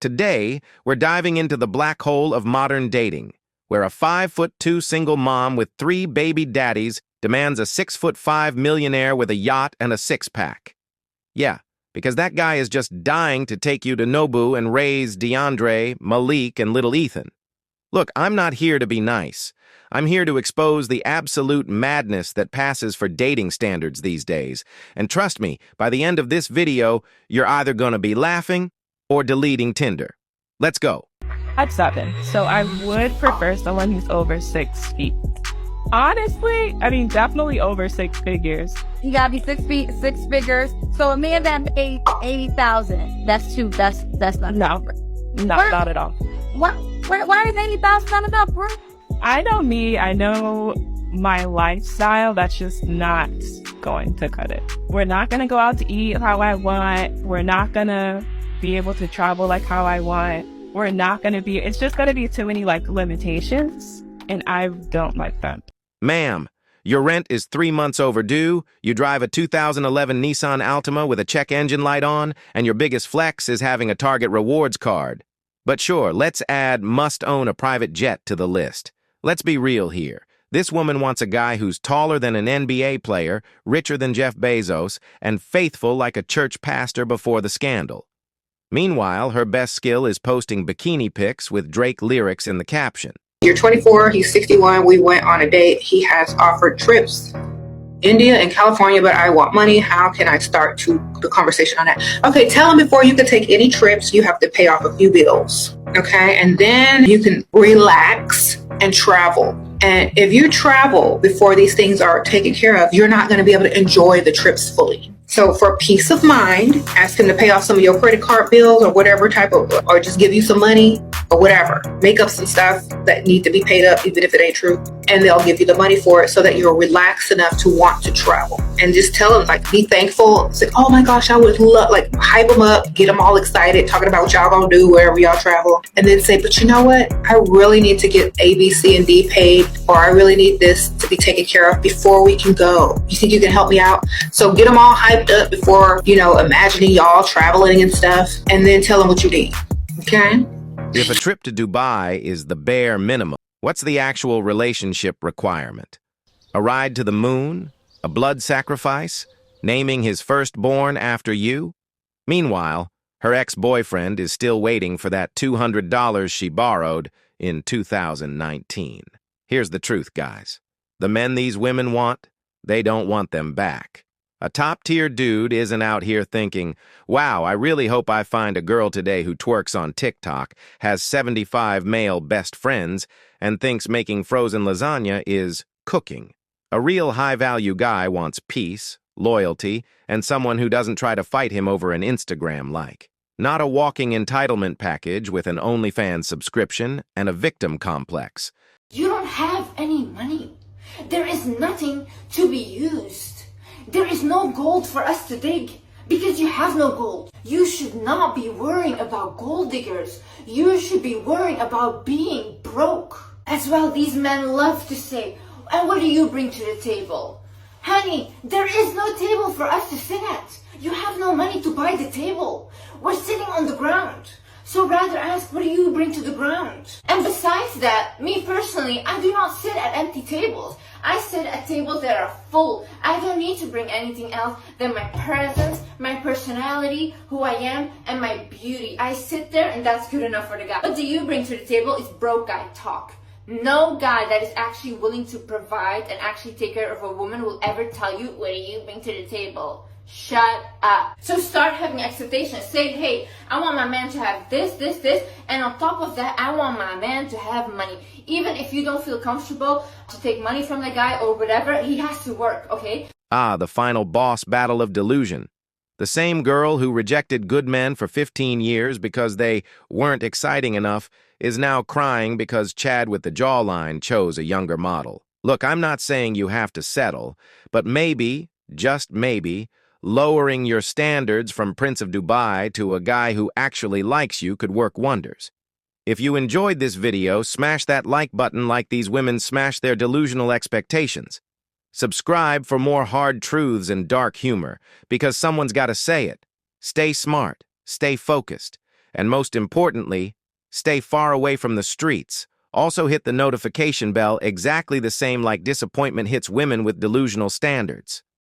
Today, we're diving into the black hole of modern dating, where a 5'2" single mom with 3 baby daddies demands a 6'5" millionaire with a yacht and a six-pack. Yeah, because that guy is just dying to take you to Nobu and raise DeAndre, Malik, and little Ethan. Look, I'm not here to be nice. I'm here to expose the absolute madness that passes for dating standards these days. And trust me, by the end of this video, you're either going to be laughing or deleting Tinder. Let's go. At 7, so I would prefer someone who's over 6 feet. Honestly, definitely over 6 figures. You gotta be 6 feet, 6 figures. So a man that made 80,000, that's not No, not at all. Why is 80,000 not enough, bro? I know me, I know my lifestyle, that's just not going to cut it. We're not gonna go out to eat how I want. We're not gonna be able to travel like how I want. It's just gonna be too many limitations, and I don't like that. Ma'am, your rent is 3 months overdue, you drive a 2011 Nissan Altima with a check engine light on, and your biggest flex is having a Target rewards card. But sure, let's add must own a private jet to the list. Let's be real here. This woman wants a guy who's taller than an NBA player, richer than Jeff Bezos, and faithful like a church pastor before the scandal. Meanwhile, her best skill is posting bikini pics with Drake lyrics in the caption. You're 24, he's 61, we went on a date, he has offered trips, India and California, but I want money. How can I start the conversation on that? Okay, tell him before you can take any trips, you have to pay off a few bills, okay? And then you can relax and travel. And if you travel before these things are taken care of, you're not going to be able to enjoy the trips fully. So for peace of mind, ask him to pay off some of your credit card bills or whatever or just give you some money or whatever. Make up some stuff that need to be paid up, even if it ain't true. And they'll give you the money for it so that you're relaxed enough to want to travel. And just tell them, be thankful. Say, oh my gosh, I would love, hype them up, get them all excited, talking about what y'all gonna do wherever y'all travel. And then say, but you know what? I really need to get A, B, C, and D paid, or I really need this to be taken care of before we can go. You think you can help me out? So get them all hyped up before, imagining y'all traveling and stuff, and then tell them what you need. Okay? If a trip to Dubai is the bare minimum, what's the actual relationship requirement? A ride to the moon? A blood sacrifice? Naming his firstborn after you? Meanwhile, her ex-boyfriend is still waiting for that $200 she borrowed in 2019. Here's the truth, guys. The men these women want, they don't want them back. A top-tier dude isn't out here thinking, wow, I really hope I find a girl today who twerks on TikTok, has 75 male best friends, and thinks making frozen lasagna is cooking. A real high-value guy wants peace, loyalty, and someone who doesn't try to fight him over an Instagram like. Not a walking entitlement package with an OnlyFans subscription and a victim complex. You don't have any money. There is nothing to be used. There is no gold for us to dig because you have no gold. You should not be worrying about gold diggers. You should be worrying about being broke. As well, these men love to say, and what do you bring to the table? Honey, there is no table for us to sit at. You have no money to buy the table. We're sitting on the ground. So rather ask, what do you bring to the ground? And besides that, me personally, I do not sit at empty tables. I sit at tables that are full. I don't need to bring anything else than my presence, my personality, who I am, and my beauty. I sit there and that's good enough for the guy. What do you bring to the table is broke guy talk. No guy that is actually willing to provide and actually take care of a woman will ever tell you, what do you bring to the table? Shut up. So start having expectations. Say, hey, I want my man to have this, and on top of that, I want my man to have money. Even if you don't feel comfortable to take money from the guy or whatever, he has to work, okay? Ah, the final boss battle of delusion. The same girl who rejected good men for 15 years because they weren't exciting enough is now crying because Chad with the jawline chose a younger model. Look, I'm not saying you have to settle, but maybe, just maybe, lowering your standards from Prince of Dubai to a guy who actually likes you could work wonders. If you enjoyed this video, smash that like button like these women smash their delusional expectations. Subscribe for more hard truths and dark humor, because someone's got to say it. Stay smart, stay focused, And most importantly, stay far away from the streets. Also hit the notification bell exactly the same like disappointment hits women with delusional standards.